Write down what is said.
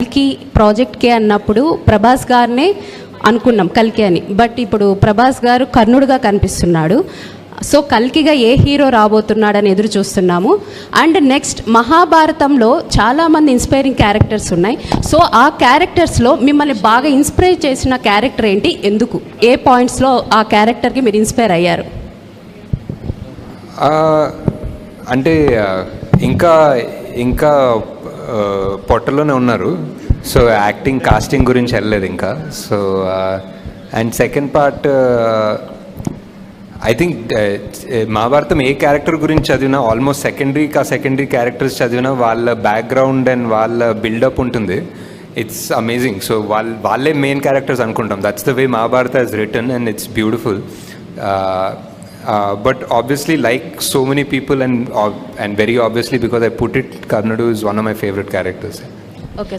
కల్కి ప్రాజెక్ట్కే అన్నప్పుడు ప్రభాస్ గారినే అనుకున్నాం కల్కి అని. బట్ ఇప్పుడు ప్రభాస్ గారు కర్ణుడుగా కనిపిస్తున్నాడు. సో కల్కిగా ఏ హీరో రాబోతున్నాడని ఎదురు చూస్తున్నాము. అండ్ నెక్స్ట్ మహాభారతంలో చాలామంది ఇన్స్పైరింగ్ క్యారెక్టర్స్ ఉన్నాయి. సో ఆ క్యారెక్టర్స్లో మిమ్మల్ని బాగా ఇన్స్పైర్ చేసిన క్యారెక్టర్ ఏంటి, ఎందుకు, ఏ పాయింట్స్లో ఆ క్యారెక్టర్కి మీరు ఇన్స్పైర్ అయ్యారు? అంటే ఇంకా ఇంకా పొట్టలోనే ఉన్నారు. సో యాక్టింగ్ కాస్టింగ్ గురించి వెళ్ళలేదు ఇంకా. So and second part I think Mahabharatam A character గురించి చదివినా ఆల్మోస్ట్ సెకండరీ క్యారెక్టర్స్ చదివినా వాళ్ళ బ్యాక్గ్రౌండ్ అండ్ వాళ్ళ బిల్డప్ ఉంటుంది. It's amazing. సో వాళ్ళే మెయిన్ క్యారెక్టర్స్ అనుకుంటాం. That's the way Mahabharata is return and it's beautiful. But obviously, like so many people, and very obviously because I put it, Karnadu is one of my favorite characters. Okay.